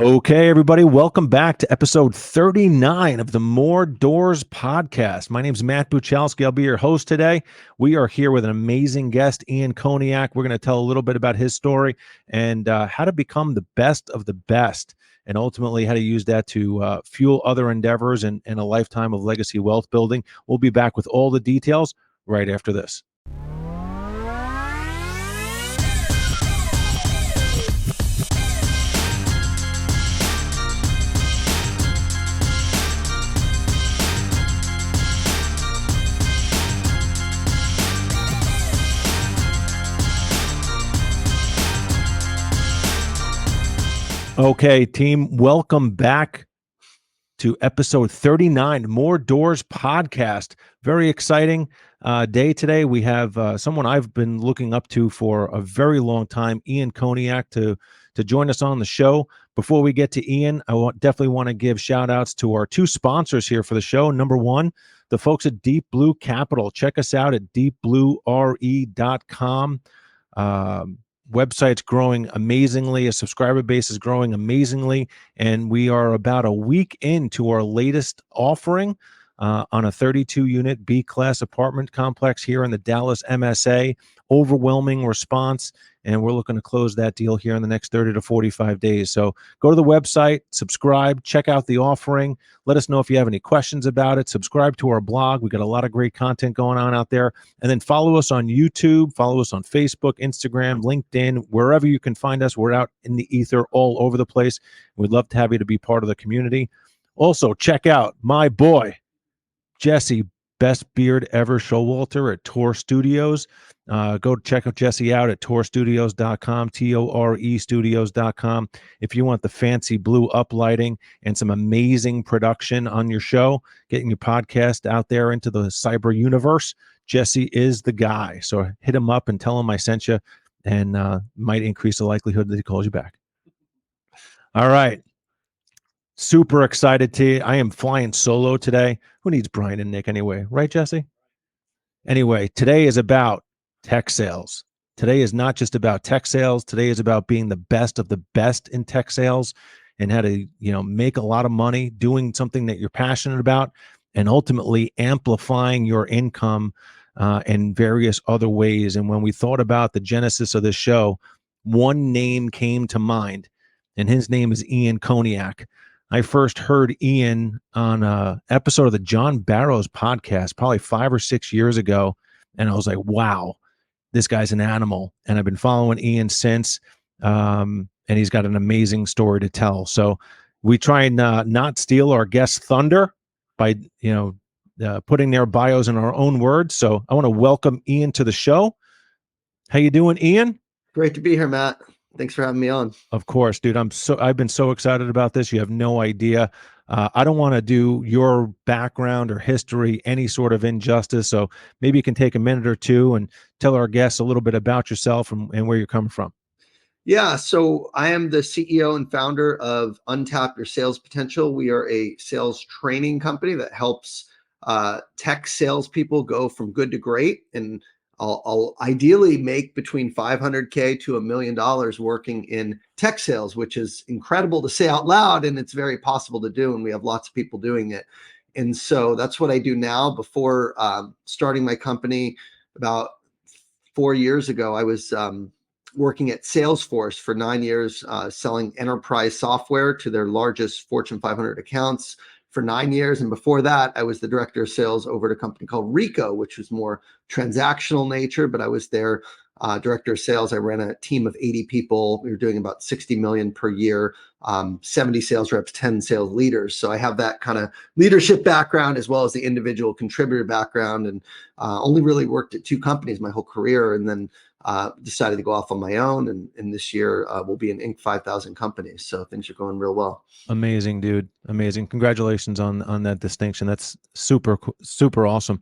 Okay, everybody, welcome back to episode 39 of the More Doors podcast. My name is Matt Buchalski. I'll be your host today. We are here with an amazing guest, Ian Koniak. We're going to tell a little bit about his story and how to become the best of the best, and ultimately how to use that to fuel other endeavors and a lifetime of legacy wealth building. We'll be back with all the details right after this. Okay, team, welcome back to episode 39, More Doors podcast. Very exciting day today. We have someone I've been looking up to for a very long time, Ian Koniak, to join us on the show. Before we get to Ian, I definitely want to give shout outs to our two sponsors here for the show. Number one, the folks at Deep Blue Capital. Check us out at deepbluere.com. Website's growing amazingly. A subscriber base is growing amazingly. And we are about a week into our latest offering on a 32-unit B-class apartment complex here in the Dallas MSA. Overwhelming response. And we're looking to close that deal here in the next 30 to 45 days. So go to the website, subscribe, check out the offering. Let us know if you have any questions about it. Subscribe to our blog. We got a lot of great content going on out there. And then follow us on YouTube, follow us on Facebook, Instagram, LinkedIn, wherever you can find us. We're out in the ether all over the place. We'd love to have you to be part of the community. Also, check out my boy, Jesse, best beard ever, Showalter at Tor Studios. Go check out Jesse out at torstudios.com, TORE studios.com. If you want the fancy blue uplighting and some amazing production on your show, getting your podcast out there into the cyber universe, Jesse is the guy. So hit him up and tell him I sent you, and might increase the likelihood that he calls you back. All right. Super excited I am flying solo today. Who needs Brian and Nick anyway? Right, Jesse? Anyway, today is about tech sales. Today is not just about tech sales. Today is about being the best of the best in tech sales and how to, make a lot of money doing something that you're passionate about and ultimately amplifying your income in various other ways. And when we thought about the genesis of this show, one name came to mind, and his name is Ian Koniak. I first heard Ian on an episode of the John Barrows podcast, probably 5 or 6 years ago. And I was like, wow, this guy's an animal. And I've been following Ian since, and he's got an amazing story to tell. So we try and not steal our guest thunder by, putting their bios in our own words. So I want to welcome Ian to the show. How you doing, Ian? Great to be here, Matt. Thanks for having me on. Of course, dude. I've been so excited about this. You have no idea. I don't want to do your background or history any sort of injustice. So maybe you can take a minute or two and tell our guests a little bit about yourself and where you're coming from. Yeah. So I am the CEO and founder of Untap Your Sales Potential. We are a sales training company that helps tech salespeople go from good to great. And I'll ideally make between $500K to $1 million working in tech sales, which is incredible to say out loud, and it's very possible to do. And we have lots of people doing it. And so that's what I do now. Before starting my company about 4 years ago, I was working at Salesforce for 9 years, selling enterprise software to their largest Fortune 500 accounts for 9 years. And before that, I was the director of sales over at a company called Rico, which was more transactional nature, but I was their director of sales. I ran a team of 80 people. We were doing about 60 million per year, 70 sales reps, 10 sales leaders. So I have that kind of leadership background as well as the individual contributor background, and only really worked at 2 companies my whole career, and then decided to go off on my own. And this year we'll be an Inc. 5,000 companies. So things are going real well. Amazing, dude. Amazing. Congratulations on that distinction. That's super awesome.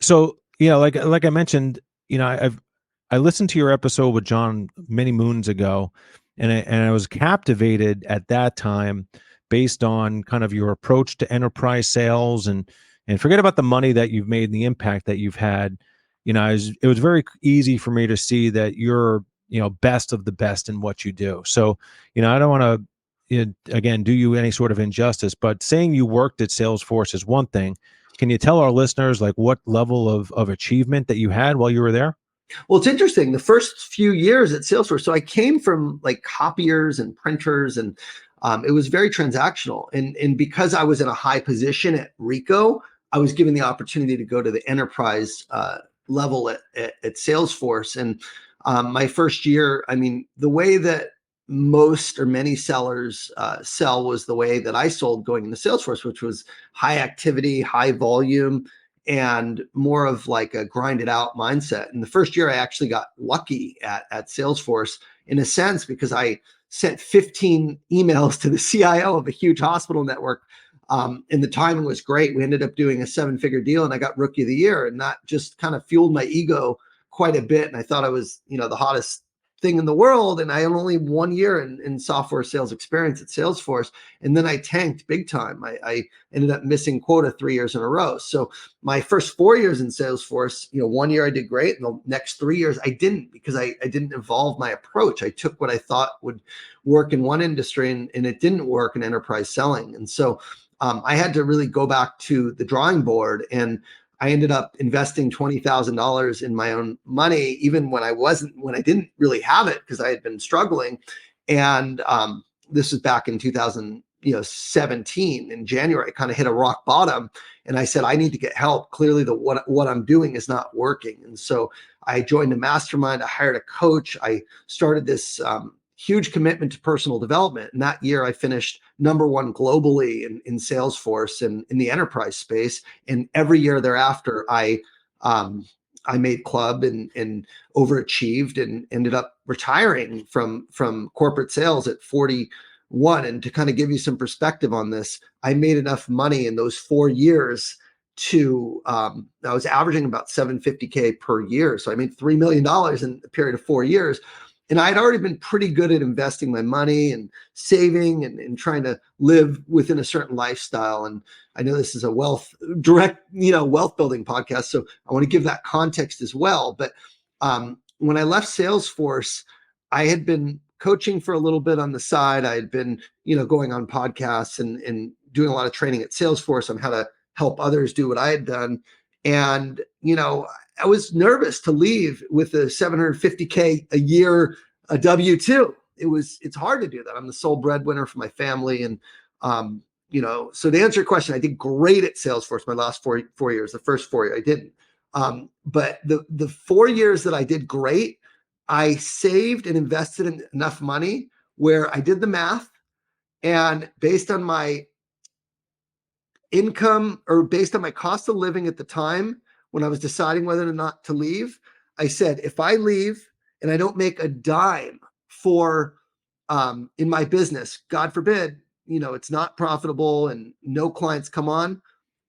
So, like I mentioned, I listened to your episode with John many moons ago, and I was captivated at that time based on kind of your approach to enterprise sales, and forget about the money that you've made and the impact that you've had. It was very easy for me to see that you're best of the best in what you do. So, I don't want to, again, do you any sort of injustice, but saying you worked at Salesforce is one thing. Can you tell our listeners like what level of achievement that you had while you were there? Well, it's interesting. The first few years at Salesforce, so I came from like copiers and printers, and it was very transactional. And because I was in a high position at Ricoh, I was given the opportunity to go to the enterprise level at Salesforce. And my first year, I mean, the way that most or many sellers sell was the way that I sold going into Salesforce, which was high activity, high volume, and more of like a grind it out mindset. And the first year I actually got lucky at Salesforce in a sense, because I sent 15 emails to the CIO of a huge hospital network. And the timing was great. We ended up doing a 7-figure deal and I got rookie of the year. And that just kind of fueled my ego quite a bit. And I thought I was, the hottest thing in the world. And I had only 1 year in software sales experience at Salesforce. And then I tanked big time. I ended up missing quota 3 years in a row. So my first 4 years in Salesforce, 1 year I did great. And the next 3 years I didn't, because I didn't evolve my approach. I took what I thought would work in one industry and it didn't work in enterprise selling. And so I had to really go back to the drawing board, and I ended up investing $20,000 in my own money, even when I didn't really have it because I had been struggling. And this was back in 2017 in January. I kind of hit a rock bottom, and I said, I need to get help. Clearly, what I'm doing is not working. And so I joined a mastermind. I hired a coach. I started this huge commitment to personal development. And that year I finished #1 globally in Salesforce and in the enterprise space. And every year thereafter, I made club and overachieved and ended up retiring from corporate sales at 41. And to kind of give you some perspective on this, I made enough money in those 4 years to, I was averaging about $750K per year. So I made $3 million in a period of 4 years. And I'd already been pretty good at investing my money and saving and trying to live within a certain lifestyle. And I know this is a wealth building podcast, so I want to give that context as well. But when I left Salesforce, I had been coaching for a little bit on the side. I had been, going on podcasts and doing a lot of training at Salesforce on how to help others do what I had done. And, I was nervous to leave with a $750K a year, a W-2. It's hard to do that. I'm the sole breadwinner for my family. And, so to answer your question, I did great at Salesforce my last four years. The first 4 years I didn't. But the 4 years that I did great, I saved and invested in enough money where I did the math, and based on my income or based on my cost of living at the time, when I was deciding whether or not to leave, I said, if I leave and I don't make a dime for in my business, God forbid, it's not profitable and no clients come on,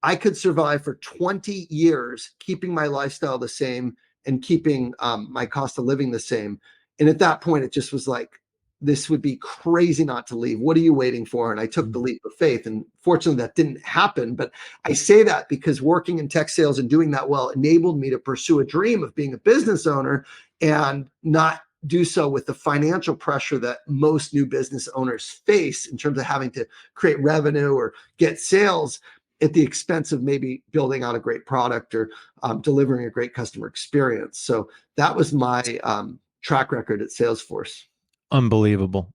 I could survive for 20 years, keeping my lifestyle the same and keeping my cost of living the same. And at that point, it just was like, this would be crazy not to leave. What are you waiting for? And I took the leap of faith. And fortunately, that didn't happen. But I say that because working in tech sales and doing that well enabled me to pursue a dream of being a business owner and not do so with the financial pressure that most new business owners face in terms of having to create revenue or get sales at the expense of maybe building out a great product or delivering a great customer experience. So that was my track record at Salesforce. Unbelievable.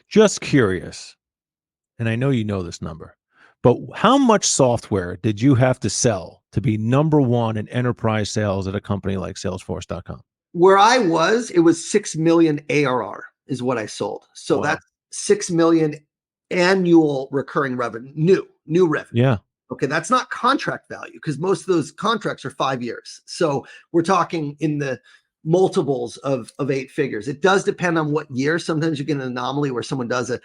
Just curious, and I know you know this number, but how much software did you have to sell to be #1 in enterprise sales at a company like Salesforce.com? Where I was, it was 6 million ARR is what I sold. So that's 6 million annual recurring revenue, new revenue. Yeah. Okay, that's not contract value because most of those contracts are 5 years. So we're talking in the multiples of 8 figures. It does depend on what year. Sometimes you get an anomaly where someone does a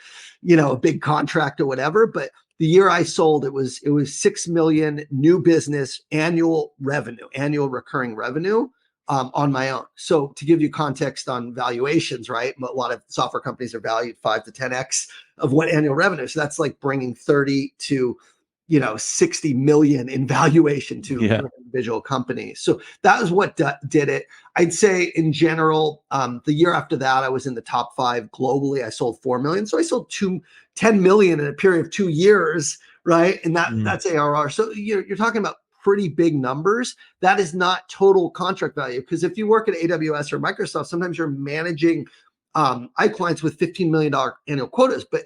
big contract or whatever. But the year I sold, it was 6 million new business annual revenue, annual recurring revenue on my own. So to give you context on valuations, right? A lot of software companies are valued 5 to 10x of what annual revenue. So that's like bringing 30 to 60 million in valuation to Yeah. an individual company. So that was what did it. I'd say in general, the year after that, I was in the top 5 globally. I sold 4 million. So I sold 10 million in a period of 2 years, right? And that's ARR. So you're talking about pretty big numbers. That is not total contract value, because if you work at AWS or Microsoft, sometimes you're managing I have clients with $15 million annual quotas, but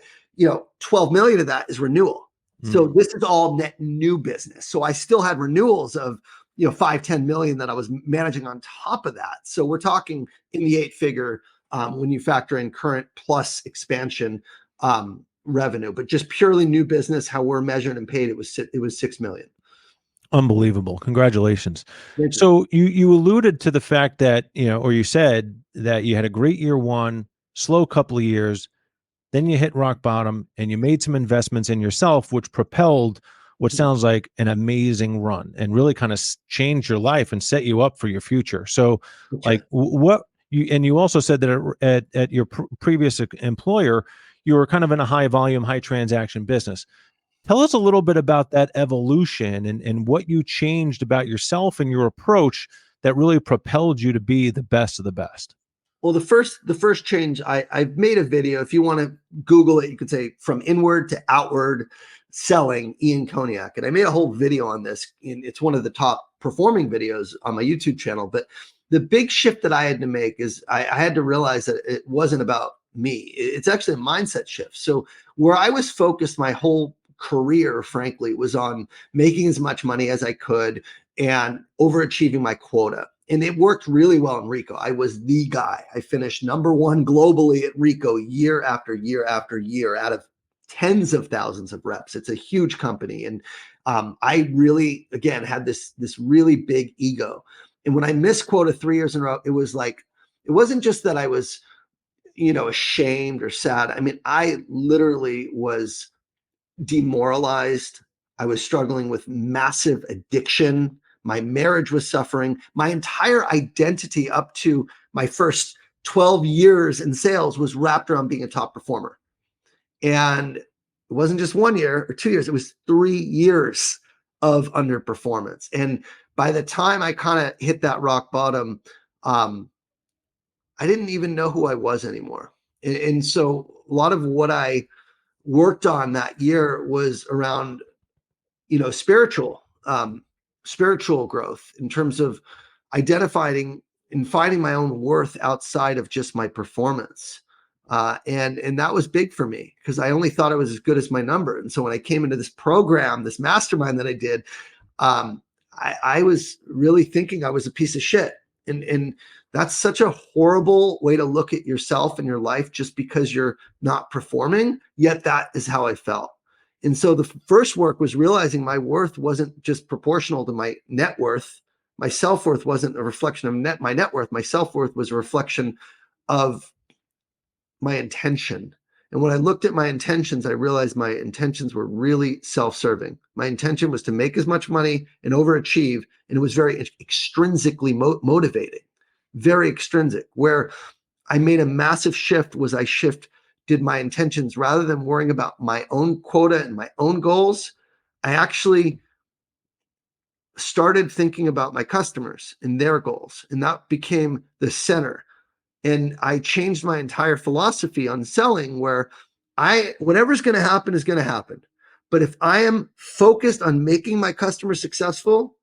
12 million of that is renewal. So this is all net new business. So I still had renewals of 5, 10 million that I was managing on top of that. So we're talking in the 8-figure when you factor in current plus expansion revenue, but just purely new business, how we're measured and paid, it was 6 million. Unbelievable. Congratulations. Thank you. So you alluded to the fact that, or you said that you had a great year 1, slow couple of years, then you hit rock bottom and you made some investments in yourself, which propelled what sounds like an amazing run and really kind of changed your life and set you up for your future. So like you also said that at your previous employer, you were kind of in a high volume, high transaction business. Tell us a little bit about that evolution and what you changed about yourself and your approach that really propelled you to be the best of the best. Well, the first change, I've made a video. If you want to Google it, you could say From Inward to Outward Selling, Ian Koniak. And I made a whole video on this. And it's one of the top performing videos on my YouTube channel. But the big shift that I had to make is I had to realize that it wasn't about me. It's actually a mindset shift. So where I was focused my whole career, frankly, was on making as much money as I could and overachieving my quota. And it worked really well in Rico. I was the guy. I finished number 1 globally at Rico year after year after year out of tens of thousands of reps. It's a huge company. And I really, again, had this really big ego. And when I missed quota 3 years in a row, it was like, it wasn't just that I was, ashamed or sad. I mean, I literally was demoralized. I was struggling with massive addiction. My marriage was suffering. My entire identity up to my first 12 years in sales was wrapped around being a top performer. And it wasn't just 1 year or 2 years, it was 3 years of underperformance. And by the time I kind of hit that rock bottom, I didn't even know who I was anymore. And so a lot of what I worked on that year was around, spiritual growth in terms of identifying and finding my own worth outside of just my performance. And that was big for me because I only thought I was as good as my number. And so when I came into this program, this mastermind that I did, I was really thinking I was a piece of shit. And that's such a horrible way to look at yourself and your life just because you're not performing. Yet that is how I felt. And so the first work was realizing my worth wasn't just proportional to my net worth. My self-worth wasn't a reflection of my net worth. My self-worth was a reflection of my intention. And when I looked at my intentions, I realized my intentions were really self-serving. My intention was to make as much money and overachieve. And it was very extrinsically motivating, very extrinsic. Where I made a massive shift was did my intentions, rather than worrying about my own quota and my own goals, I actually started thinking about my customers and their goals. And that became the center. And I changed my entire philosophy on selling where whatever's going to happen is going to happen. But if I am focused on making my customer successful,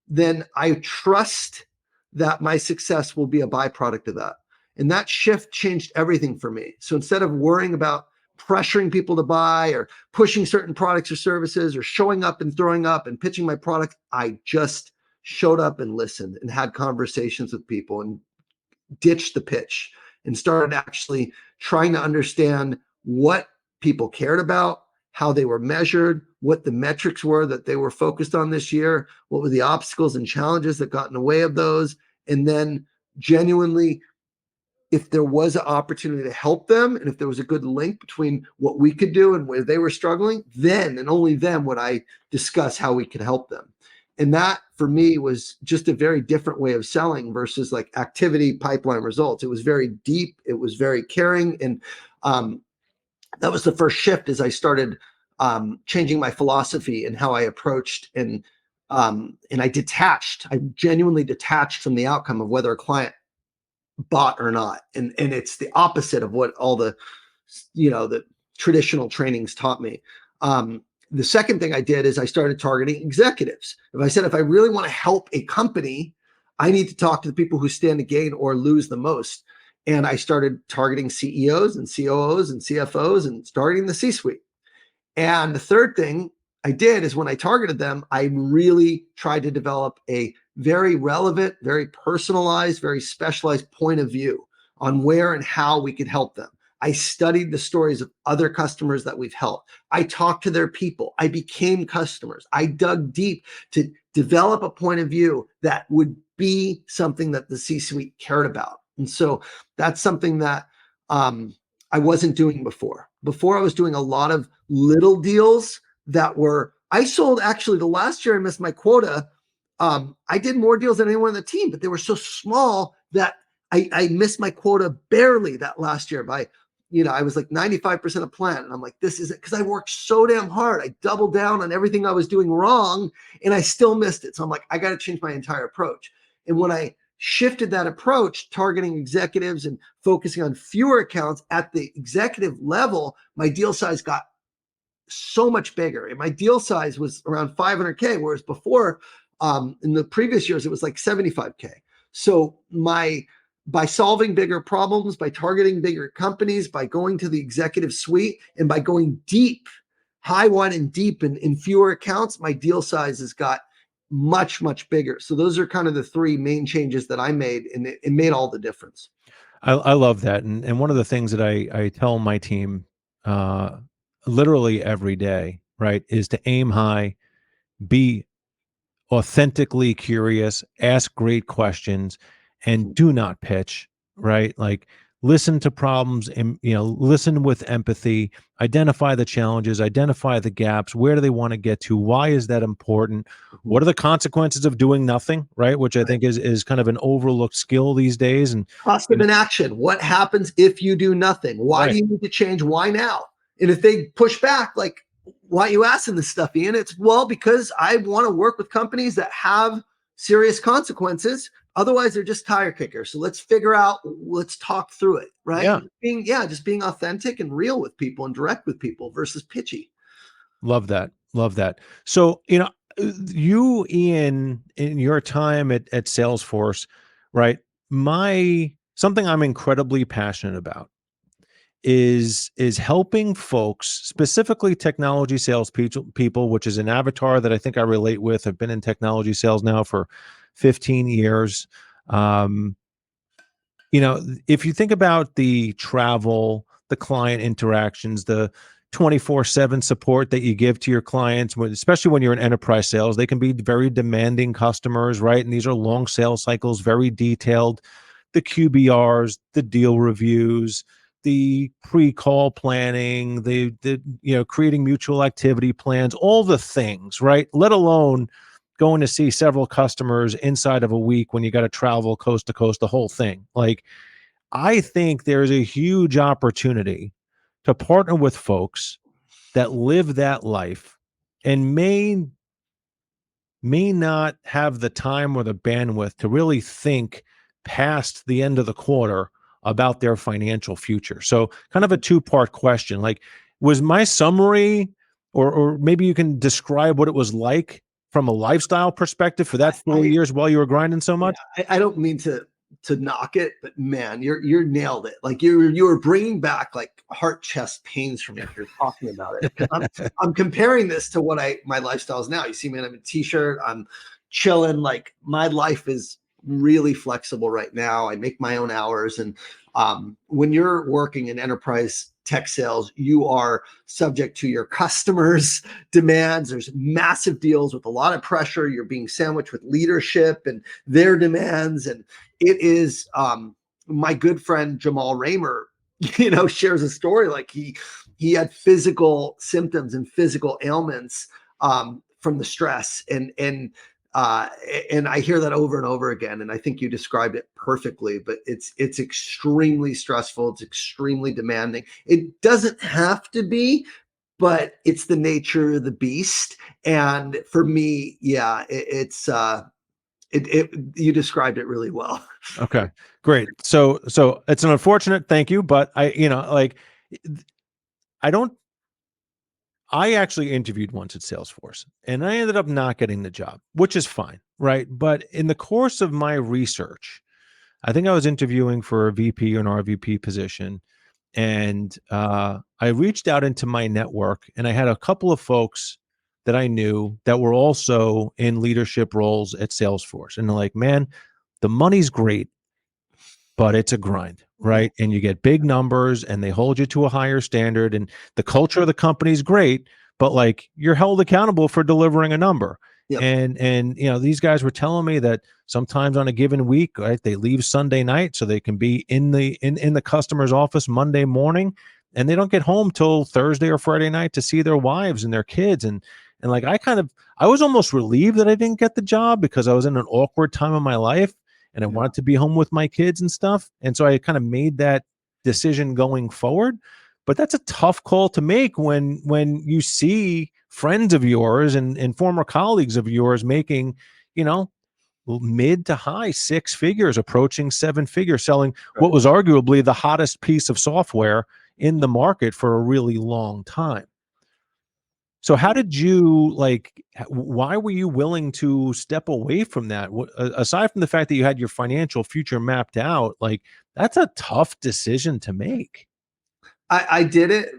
then I trust that my success will be a byproduct of that. And that shift changed everything for me. So instead of worrying about pressuring people to buy or pushing certain products or services or showing up and throwing up and pitching my product, I just showed up and listened and had conversations with people and ditched the pitch and started actually trying to understand what people cared about, how they were measured, what the metrics were that they were focused on this year, what were the obstacles and challenges that got in the way of those, and then genuinely, if there was an opportunity to help them and if there was a good link between what we could do and where they were struggling, then and only then would I discuss how we could help them. And that for me was just a very different way of selling versus like activity, pipeline, results. It was very deep. It was very caring. And that was the first shift as I started changing my philosophy and how I approached and I detached. I genuinely detached from the outcome of whether a client bought or not. And it's the opposite of what all the, the traditional trainings taught me. The second thing I did is I started targeting executives. If I really want to help a company, I need to talk to the people who stand to gain or lose the most. And I started targeting CEOs and COOs and CFOs and starting the C-suite. And the third thing I did is when I targeted them, I really tried to develop a very relevant, very personalized, very specialized point of view on where and how we could help them. I studied the stories of other customers that we've helped. I talked to their people. I became customers. I dug deep to develop a point of view that would be something that the C-suite cared about. And so that's something that I wasn't doing before. Before I was doing a lot of little deals that were, I sold actually the last year I missed my quota. I did more deals than anyone on the team, but they were so small that I missed my quota barely that last year by, I was like 95% of plan. And I'm like, this isn't, because I worked so damn hard. I doubled down on everything I was doing wrong and I still missed it. So I'm like, I got to change my entire approach. And when I shifted that approach, targeting executives and focusing on fewer accounts at the executive level, my deal size got so much bigger. And my deal size was around 500K, whereas before, in the previous years, it was like 75K. So by solving bigger problems, by targeting bigger companies, by going to the executive suite, and by going deep, high, wide, and deep in fewer accounts, my deal sizes got much, much bigger. So those are kind of the three main changes that I made, and it made all the difference. I love that. And one of the things that I tell my team literally every day, right, is to aim high, be authentically curious, ask great questions, and do not pitch, right? Like listen to problems and, listen with empathy, identify the challenges, identify the gaps. Where do they want to get to? Why is that important? What are the consequences of doing nothing, right? Which I think is kind of an overlooked skill these days. And cost of inaction. What happens if you do nothing? Why do you need to change? Why now? And if they push back, like, why are you asking this stuff, Ian? It's, well, because I want to work with companies that have serious consequences. Otherwise, they're just tire kickers. So let's talk through it, right? Yeah. Just being authentic and real with people and direct with people versus pitchy. Love that. Love that. So, you, Ian, in your time at Salesforce, right? Something I'm incredibly passionate about is helping folks, specifically technology sales people, which is an avatar that I think I relate with. I've been in technology sales now for 15 years. If you think about the travel, the client interactions, the 24/7 support that you give to your clients, especially when you're in enterprise sales, they can be very demanding customers, right? And these are long sales cycles, very detailed. The QBRs, the deal reviews, the pre-call planning, the creating mutual activity plans, all the things, right? Let alone going to see several customers inside of a week when you got to travel coast to coast, the whole thing. Like, I think there's a huge opportunity to partner with folks that live that life and may not have the time or the bandwidth to really think past the end of the quarter about their financial future. So kind of a two-part question. Like, was my summary, or maybe you can describe what it was like from a lifestyle perspective for that 4 years while you were grinding so much? I don't mean to knock it, but man, you're nailed it. Like you were bringing back like heart chest pains for me if you're talking about it. I'm comparing this to what my lifestyle is now. You see me in a t-shirt, I'm chilling. Like my life is really flexible right now. I make my own hours. And when you're working in enterprise tech sales, you are subject to your customers' demands. There's massive deals with a lot of pressure. You're being sandwiched with leadership and their demands. And it is my good friend Jamal Raymer, shares a story. Like he had physical symptoms and physical ailments from the stress. And I hear that over and over again. And I think you described it perfectly, but it's extremely stressful. It's extremely demanding. It doesn't have to be, but it's the nature of the beast. And for me, yeah, you described it really well. Okay, great. So it's an unfortunate, thank you, but I don't, I actually interviewed once at Salesforce and I ended up not getting the job, which is fine, right? But in the course of my research, I think I was interviewing for a VP or an RVP position, and I reached out into my network, and I had a couple of folks that I knew that were also in leadership roles at Salesforce, and they're like, "Man, the money's great, but it's a grind, right? And you get big numbers and they hold you to a higher standard, and the culture of the company is great, but like you're held accountable for delivering a number." Yep. And these guys were telling me that sometimes on a given week, right, they leave Sunday night so they can be in the customer's office Monday morning, and they don't get home till Thursday or Friday night to see their wives and their kids. And like I was almost relieved that I didn't get the job because I was in an awkward time of my life and I wanted to be home with my kids and stuff. And so I kind of made that decision going forward. But that's a tough call to make when you see friends of yours and former colleagues of yours making, mid to high six figures, approaching seven figures, selling what was arguably the hottest piece of software in the market for a really long time. So how did you why were you willing to step away from that? Aside from the fact that you had your financial future mapped out, like that's a tough decision to make. I did it.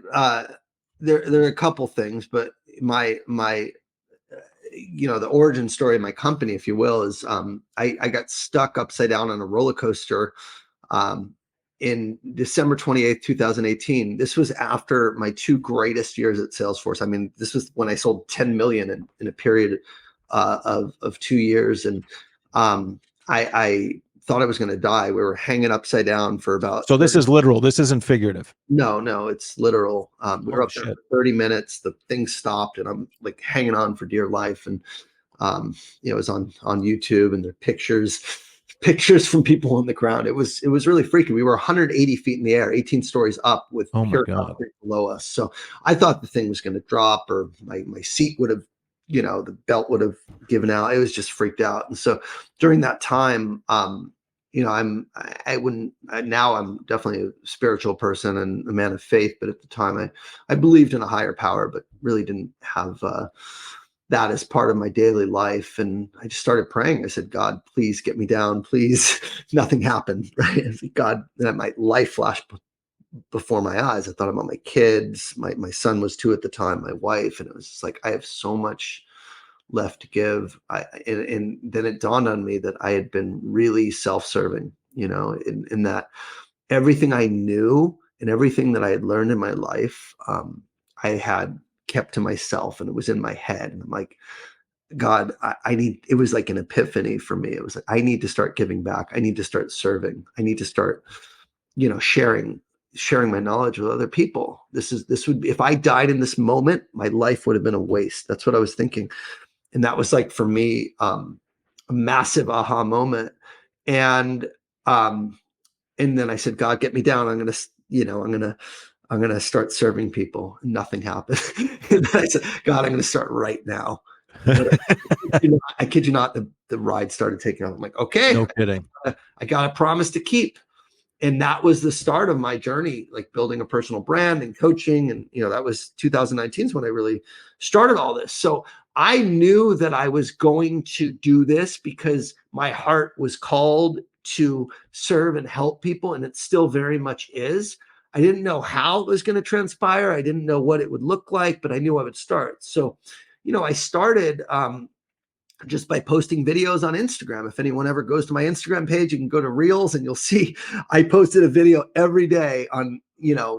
There are a couple things, but my the origin story of my company, if you will, is I got stuck upside down on a roller coaster in December 28th, 2018. This was after my two greatest years at Salesforce. I mean, this was when I sold 10 million in a period of 2 years. And I thought I was going to die. We were hanging upside down for about. So this is literal. This isn't figurative. No, it's literal. We were up there for 30 minutes. The thing stopped and I'm like hanging on for dear life. And, it was on YouTube, and there are pictures from people on the ground. It was really freaky. We were 180 feet in the air, 18 stories up with pure concrete below us. So I thought the thing was going to drop, or my seat would have, the belt would have given out. It was just freaked out. And so during that time, now I'm definitely a spiritual person and a man of faith. But at the time I believed in a higher power, but really didn't have, that as part of my daily life. And I just started praying. I said, God, please get me down. Please. Nothing happened. Right. I said, God, then my life flashed before my eyes. I thought about my kids. My son was 2 at the time, my wife. And it was just like, I have so much left to give. And then it dawned on me that I had been really self-serving, in that everything I knew and everything that I had learned in my life, I had kept to myself, and it was in my head. And I'm like, God, it was like an epiphany for me. It was like, I need to start giving back. I need to start serving. I need to start, sharing my knowledge with other people. This would be, if I died in this moment, my life would have been a waste. That's what I was thinking. And that was like, for me, a massive aha moment. And then I said, God, get me down. I'm going to start serving people. And nothing happened. And then I said, God, I'm going to start right now. I kid you not, the ride started taking off. I'm like, okay, no kidding. I got a promise to keep. And that was the start of my journey, like building a personal brand and coaching. And, that was 2019 is when I really started all this. So I knew that I was going to do this because my heart was called to serve and help people. And it still very much is. I didn't know how it was going to transpire. I didn't know what it would look like, but I knew I would start. So, I started just by posting videos on Instagram. If anyone ever goes to my Instagram page, you can go to Reels and you'll see I posted a video every day on,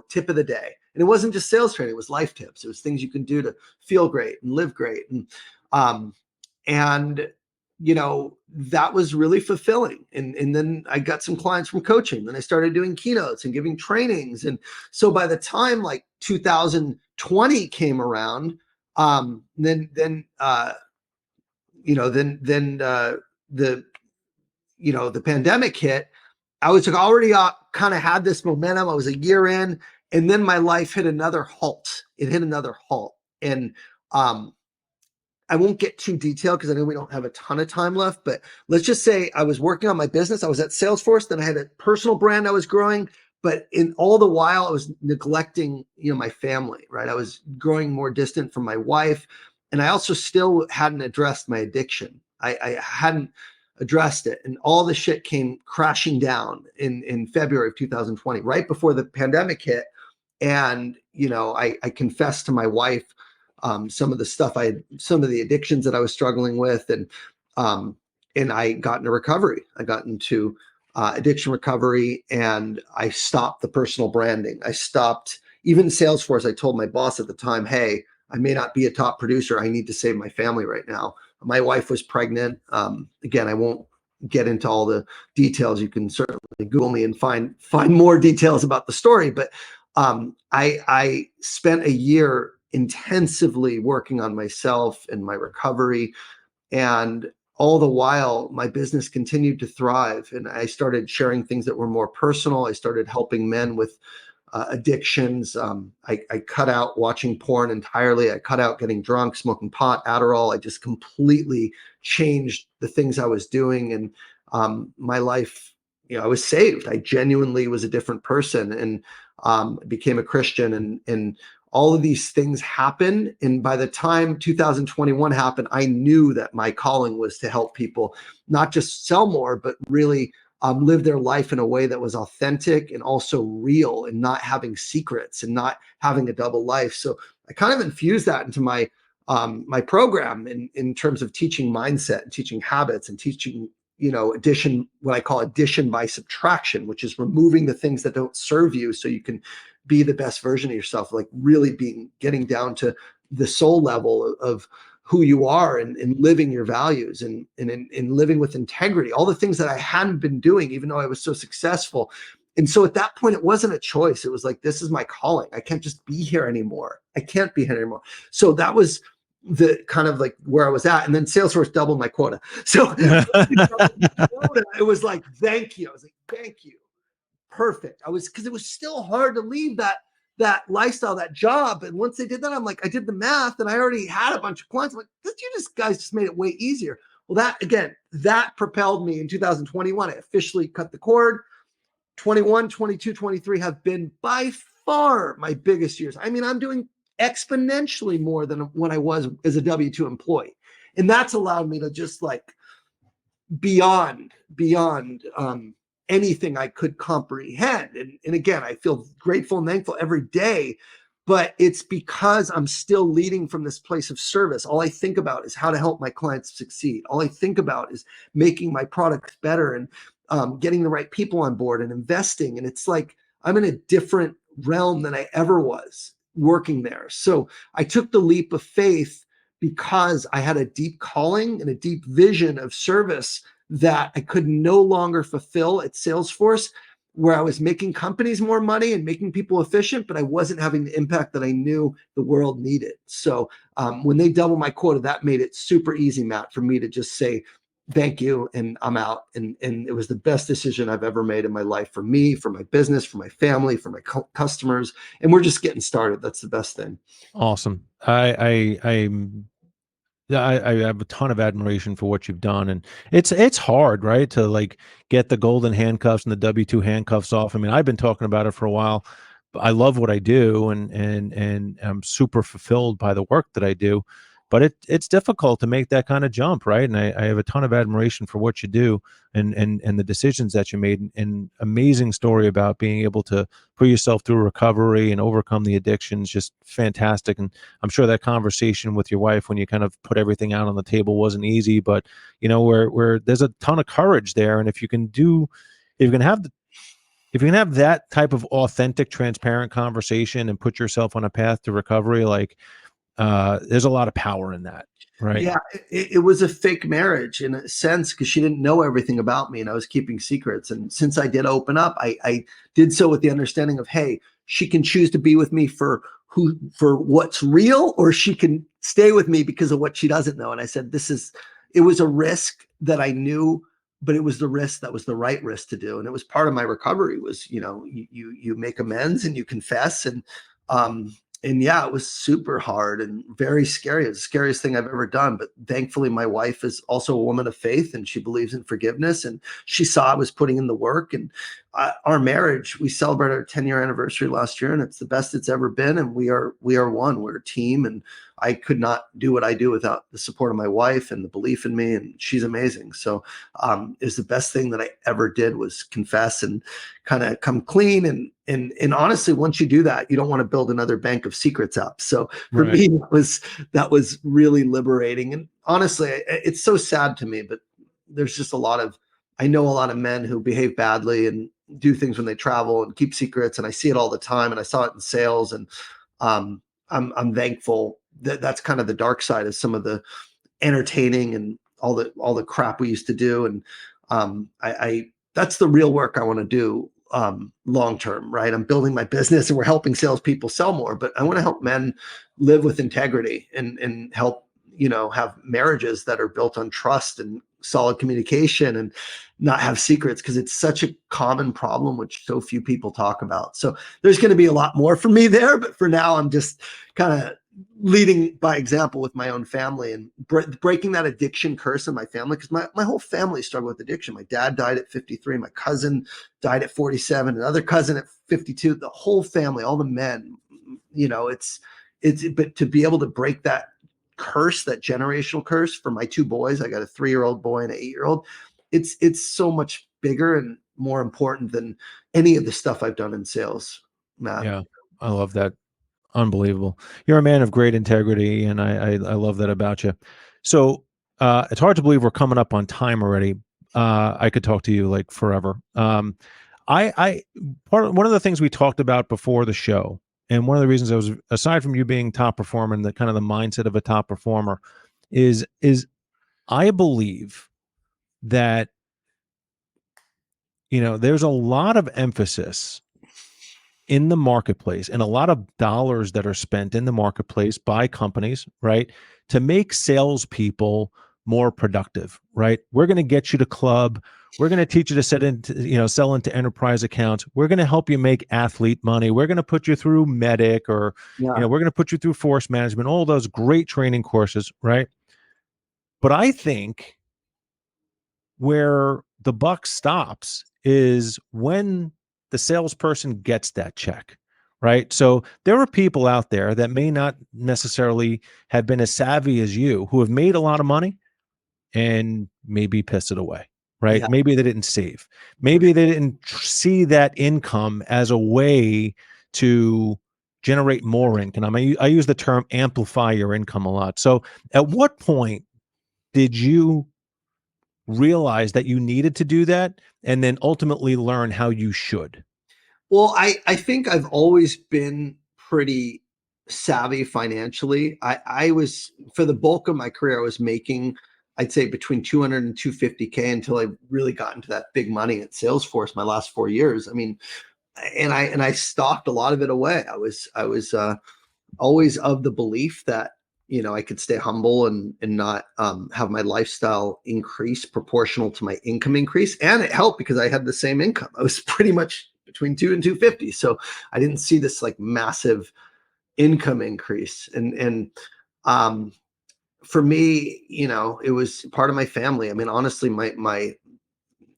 tip of the day. And it wasn't just sales training, it was life tips. It was things you can do to feel great and live great. And that was really fulfilling. And then I got some clients from coaching. Then I started doing keynotes and giving trainings. And so by the time like 2020 came around, the pandemic hit. I was already kind of had this momentum. I was a year in, And then my life hit another halt. It hit another halt. And I won't get too detailed because I know we don't have a ton of time left, but let's just say I was working on my business. I was at Salesforce, then I had a personal brand I was growing, but in all the while I was neglecting, my family, right? I was growing more distant from my wife. And I also still hadn't addressed my addiction. I hadn't addressed it. And all the shit came crashing down in February of 2020, right before the pandemic hit. And, I confessed to my wife some of the addictions that I was struggling with, and I got into recovery. I got into addiction recovery, and I stopped the personal branding. I stopped even Salesforce. I told my boss at the time, "Hey, I may not be a top producer. I need to save my family right now." My wife was pregnant. Again, I won't get into all the details. You can certainly Google me and find more details about the story. But I spent a year intensively working on myself and my recovery. And all the while, my business continued to thrive. And I started sharing things that were more personal. I started helping men with addictions. I cut out watching porn entirely. I cut out getting drunk, smoking pot, Adderall. I just completely changed the things I was doing. And my life, I was saved. I genuinely was a different person, and became a Christian, and all of these things happened. And by the time 2021 happened, I knew that my calling was to help people not just sell more, but really live their life in a way that was authentic and also real, and not having secrets and not having a double life. So I kind of infused that into my program in terms of teaching mindset and teaching habits and teaching what I call addition by subtraction, which is removing the things that don't serve you so you can be the best version of yourself, like really getting down to the soul level of who you are, and living your values, and living with integrity, all the things that I hadn't been doing, even though I was so successful. And so at that point, it wasn't a choice. It was like, this is my calling. I can't just be here anymore. I can't be here anymore. So that was the kind of like where I was at. And then Salesforce doubled my quota. So it was like, thank you. I was like, thank you. Perfect. Because it was still hard to leave that lifestyle, that job. And once they did that, I'm like, I did the math, and I already had a bunch of clients. I'm like, guys just made it way easier. Well, that propelled me in 2021. I officially cut the cord. 21, 22, 23 have been by far my biggest years. I mean, I'm doing exponentially more than when I was as a W-2 employee. And that's allowed me to just like beyond anything I could comprehend. And again, I feel grateful and thankful every day, but it's because I'm still leading from this place of service. All I think about is how to help my clients succeed. All I think about is making my products better, and getting the right people on board, and investing. And it's like, I'm in a different realm than I ever was working there. So I took the leap of faith because I had a deep calling and a deep vision of service that I could no longer fulfill at Salesforce, where I was making companies more money and making people efficient, but I wasn't having the impact that I knew the world needed. So when they doubled my quota, that made it super easy, Matt, for me to just say, thank you, and I'm out. And it was the best decision I've ever made in my life, for me, for my business, for my family, for my customers. And we're just getting started. That's the best thing. Awesome. I have a ton of admiration for what you've done, and it's hard, right, to like get the golden handcuffs and the W-2 handcuffs off. I mean, I've been talking about it for a while. I love what I do, and I'm super fulfilled by the work that I do, but it's difficult to make that kind of jump, right? And I have a ton of admiration for what you do, and the decisions that you made, and amazing story about being able to put yourself through recovery and overcome the addictions. Just fantastic. And I'm sure that conversation with your wife, when you kind of put everything out on the table, wasn't easy, but where there's a ton of courage there. And if you can have that type of authentic, transparent conversation and put yourself on a path to recovery, like there's a lot of power in that, right? Yeah, it was a fake marriage in a sense, because she didn't know everything about me, and I was keeping secrets. And since I did open up, I did so with the understanding of, hey, she can choose to be with me for what's real, or she can stay with me because of what she doesn't know. And I said, it was a risk that I knew but it was the risk that was the right risk to do. And it was part of my recovery was, you make amends and you confess. And yeah, it was super hard and very scary. It was the scariest thing I've ever done. But thankfully, my wife is also a woman of faith and she believes in forgiveness. And she saw I was putting in the work. And our marriage, we celebrated our 10-year anniversary last year, and it's the best it's ever been. And we are one. We're a team. And I could not do what I do without the support of my wife and the belief in me. And she's amazing. So is the best thing that I ever did was confess and kind of come clean. And honestly, once you do that, you don't want to build another bank of secrets up. So for Right. me, that was really liberating. And honestly, it's so sad to me, but there's just I know a lot of men who behave badly and do things when they travel and keep secrets. And I see it all the time. And I saw it in sales. And I'm thankful that that's kind of the dark side of some of the entertaining and all the crap we used to do. And I that's the real work I want to do long term, right? I'm building my business and we're helping salespeople sell more, but I want to help men live with integrity and help, have marriages that are built on trust and solid communication and not have secrets, because it's such a common problem which so few people talk about. So there's going to be a lot more for me there, but for now I'm just kind of leading by example with my own family and breaking that addiction curse in my family, because my whole family struggled with addiction. My dad died at 53, my cousin died at 47, another cousin at 52, the whole family, all the men, but to be able to break that curse, that generational curse for my two boys, I got a 3-year-old boy and an 8-year-old. It's so much bigger and more important than any of the stuff I've done in sales, Matt. Yeah, I love that. Unbelievable. You're a man of great integrity, and I love that about you. So it's hard to believe we're coming up on time already. I could talk to you like forever. One of the things we talked about before the show, and one of the reasons I was, aside from you being top performer and the kind of the mindset of a top performer, is I believe that there's a lot of emphasis in the marketplace and a lot of dollars that are spent in the marketplace by companies, right, to make salespeople more productive, right? We're going to get you to club. We're going to teach you to sell into enterprise accounts. We're going to help you make athlete money. We're going to put you through medic, or, Yeah. we're going to put you through force management, all those great training courses, right? But I think where the buck stops is when the salesperson gets that check, right? So there are people out there that may not necessarily have been as savvy as you, who have made a lot of money and maybe piss it away, right? Yeah. Maybe they didn't save. Maybe they didn't see that income as a way to generate more income. I use the term amplify your income a lot. So at what point did you realize that you needed to do that and then ultimately learn how you should? Well, I think I've always been pretty savvy financially. I was, for the bulk of my career, I was making, I'd say between 200 and 250K until I really got into that big money at Salesforce my last 4 years. I mean, and I stocked a lot of it away. I was always of the belief that, I could stay humble and not have my lifestyle increase proportional to my income increase. And it helped because I had the same income. I was pretty much between 2 and 250. So I didn't see this like massive income increase. And for me, it was part of my family. I mean, honestly, my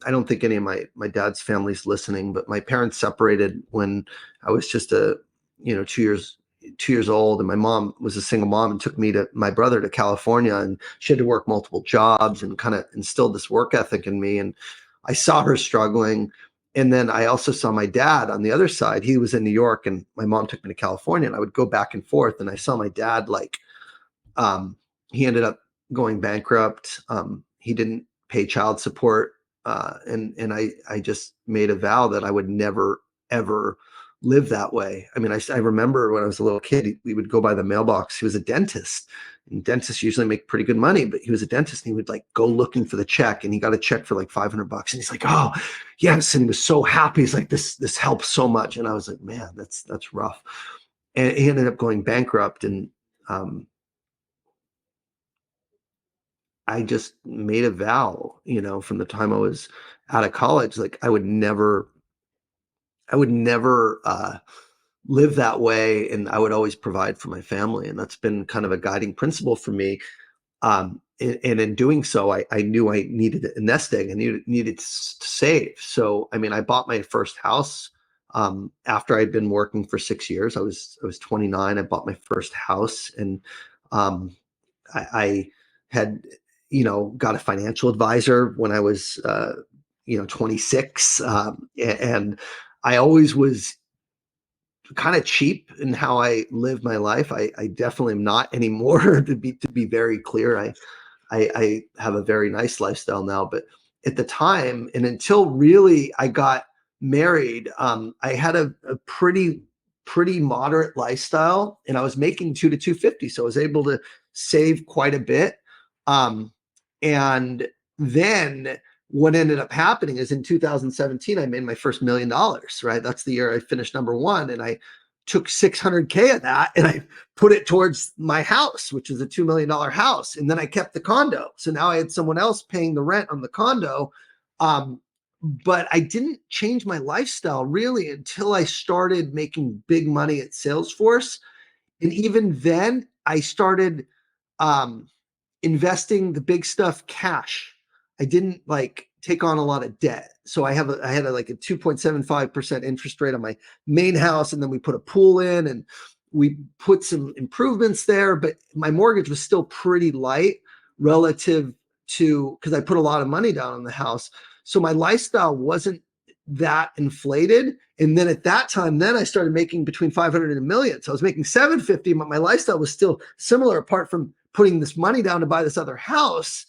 I don't think any of my dad's family's listening, but my parents separated when I was just 2 years old, and my mom was a single mom and took my brother to California, and she had to work multiple jobs and kind of instilled this work ethic in me. And I saw her struggling. And then I also saw my dad on the other side. He was in New York and my mom took me to California, and I would go back and forth. And I saw my dad, he ended up going bankrupt. He didn't pay child support. And I just made a vow that I would never, ever live that way. I mean, I remember when I was a little kid, we would go by the mailbox. He was a dentist, and dentists usually make pretty good money, but he was a dentist, and he would like go looking for the check, and he got a check for like $500. And he's like, oh yes. And he was so happy. He's like, this helps so much. And I was like, man, that's rough. And he ended up going bankrupt. And, I just made a vow, from the time I was out of college, like I would never live that way, and I would always provide for my family, and that's been kind of a guiding principle for me. And in doing so, I knew I needed a nest egg. I needed to save. So, I mean, I bought my first house after I'd been working for 6 years. I was 29. I bought my first house, and um, I had, got a financial advisor when I was, 26, and I always was kind of cheap in how I live my life. I definitely am not anymore. To be very clear, I have a very nice lifestyle now, but at the time, and until really I got married, I had a pretty moderate lifestyle, and I was making 2 to 250, so I was able to save quite a bit. And then what ended up happening is in 2017, I made my first $1 million, right? That's the year I finished number one. And I took 600K of that and I put it towards my house, which is a $2 million house. And then I kept the condo. So now I had someone else paying the rent on the condo. But I didn't change my lifestyle really until I started making big money at Salesforce. And even then I started investing the big stuff cash. I didn't like take on a lot of debt. So I had like a 2.75% interest rate on my main house. And then we put a pool in and we put some improvements there, but my mortgage was still pretty light relative to, because I put a lot of money down on the house. So my lifestyle wasn't that inflated. And then at that time, then I started making between 500 and a million. So I was making 750, but my lifestyle was still similar apart from putting this money down to buy this other house.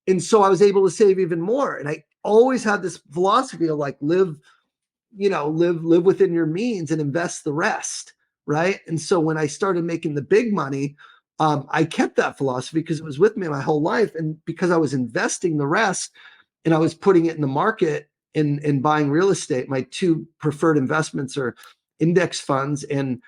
And so I was able to save even more. And I always had this philosophy of like, live within your means and invest the rest. Right. And so when I started making the big money, I kept that philosophy because it was with me my whole life. And because I was investing the rest and I was putting it in the market and buying real estate, my two preferred investments are index funds and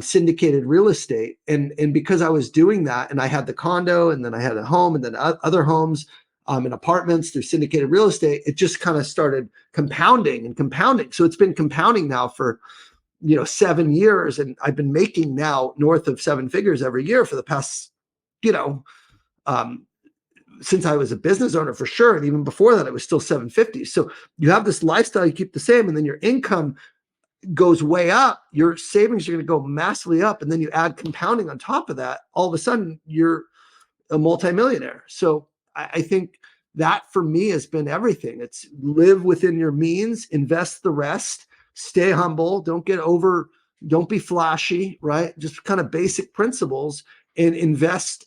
syndicated real estate. And because I was doing that and I had the condo and then I had a home and then other homes and apartments through syndicated real estate, it just kind of started compounding and compounding. So it's been compounding now for, 7 years. And I've been making now north of 7 figures every year for the past, since I was a business owner for sure. And even before that, it was still 750. So you have this lifestyle, you keep the same, and then your income goes way up, your savings are going to go massively up. And then you add compounding on top of that, all of a sudden you're a multimillionaire. So I think that for me has been everything. It's live within your means, invest the rest, stay humble, don't be flashy, right? Just kind of basic principles and invest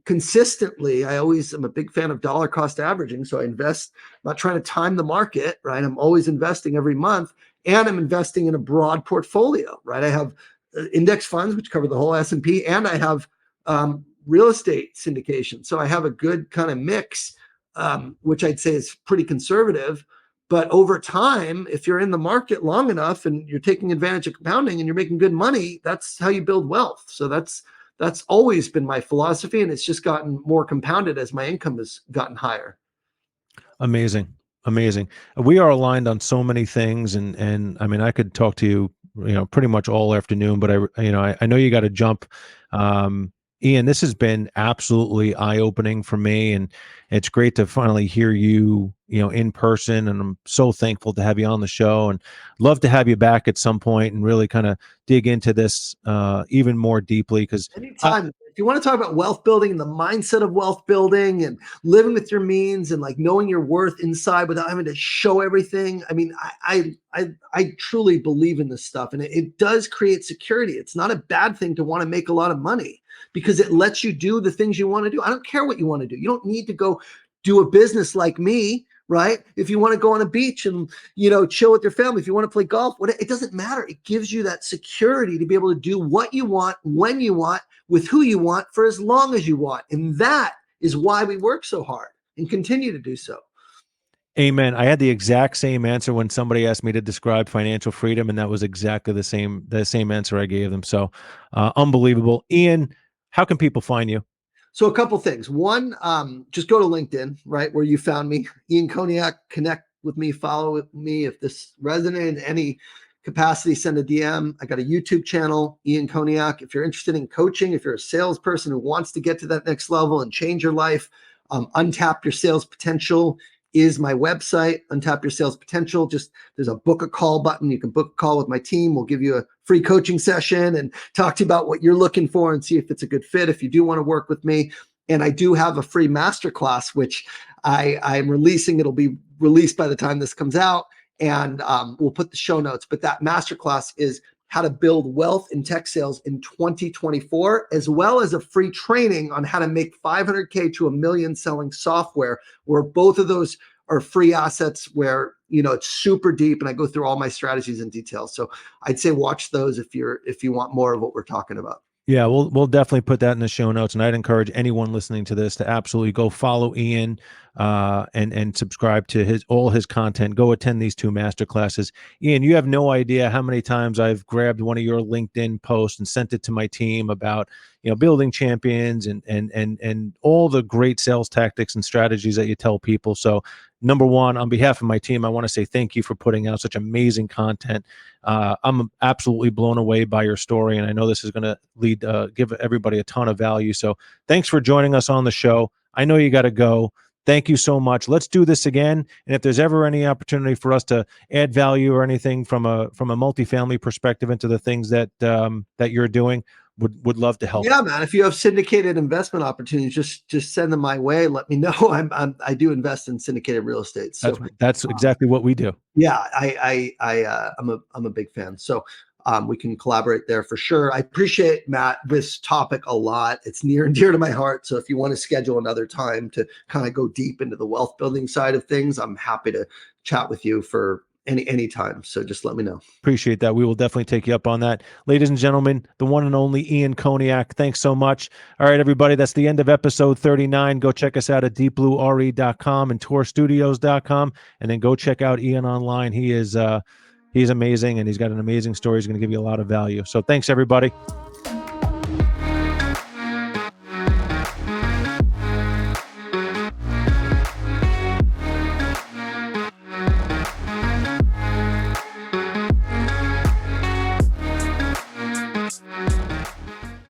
consistently. I always am a big fan of dollar cost averaging. So I invest, I'm not trying to time the market, right? I'm always investing every month. And I'm investing in a broad portfolio, right? I have index funds, which cover the whole S&P, and I have real estate syndication. So I have a good kind of mix, which I'd say is pretty conservative. But over time, if you're in the market long enough and you're taking advantage of compounding and you're making good money, that's how you build wealth. So that's always been my philosophy, and it's just gotten more compounded as my income has gotten higher. Amazing. Amazing. We are aligned on so many things, and I mean, I could talk to you, pretty much all afternoon, but I know you got to jump. Ian, this has been absolutely eye-opening for me, and it's great to finally hear you, in person, and I'm so thankful to have you on the show, and love to have you back at some point and really kind of dig into this even more deeply, because anytime. If you want to talk about wealth building and the mindset of wealth building and living with your means and like knowing your worth inside without having to show everything. I mean, I truly believe in this stuff, and it does create security. It's not a bad thing to want to make a lot of money because it lets you do the things you want to do. I don't care what you want to do. You don't need to go do a business like me, right? If you want to go on a beach and, chill with your family, if you want to play golf, it doesn't matter. It gives you that security to be able to do what you want, when you want, with who you want, for as long as you want. And that is why we work so hard and continue to do so. Amen. I had the exact same answer when somebody asked me to describe financial freedom, and that was exactly the same answer I gave them. So unbelievable. Ian, how can people find you? So a couple things. One, just go to LinkedIn, right, where you found me, Ian Koniak. Connect with me, follow with me. If this resonated in any capacity, send a DM. I got a YouTube channel, Ian Koniak. If you're interested in coaching, if you're a salesperson who wants to get to that next level and change your life, Untap Your Sales Potential is my website. Untap Your Sales Potential. Just there's a book a call button. You can book a call with my team. We'll give you a free coaching session and talk to you about what you're looking for and see if it's a good fit, if you do want to work with me. And I do have a free masterclass, which I'm releasing. It'll be released by the time this comes out, and we'll put the show notes. But that masterclass is how to build wealth in tech sales in 2024, as well as a free training on how to make 500K to $1 million selling software, where both of those are free assets where, it's super deep and I go through all my strategies in detail. So I'd say watch those if you want more of what we're talking about. Yeah, we'll definitely put that in the show notes, and I'd encourage anyone listening to this to absolutely go follow Ian and subscribe to all his content. Go attend these 2 masterclasses. Ian, you have no idea how many times I've grabbed one of your LinkedIn posts and sent it to my team about building champions and all the great sales tactics and strategies that you tell people. So number one, on behalf of my team, I want to say thank you for putting out such amazing content. I'm absolutely blown away by your story, and I know this is going to give everybody a ton of value. So thanks for joining us on the show. I know you got to go. Thank you so much. Let's do this again. And if there's ever any opportunity for us to add value or anything from a multifamily perspective into the things that you're doing, would love to help. Yeah, man. If you have syndicated investment opportunities, just send them my way. Let me know. I do invest in syndicated real estate. So that's exactly what we do. Yeah, I'm a big fan. So we can collaborate there for sure. I appreciate, Matt, this topic a lot. It's near and dear to my heart. So if you want to schedule another time to kind of go deep into the wealth building side of things, I'm happy to chat with you for any time. So just let me know. Appreciate that. We will definitely take you up on that. Ladies and gentlemen, the one and only Ian Koniak. Thanks so much. All right, everybody, that's the end of episode 39. Go check us out at deepbluere.com and tourstudios.com, and then go check out Ian online. He's amazing, and he's got an amazing story. He's going to give you a lot of value. So thanks, everybody.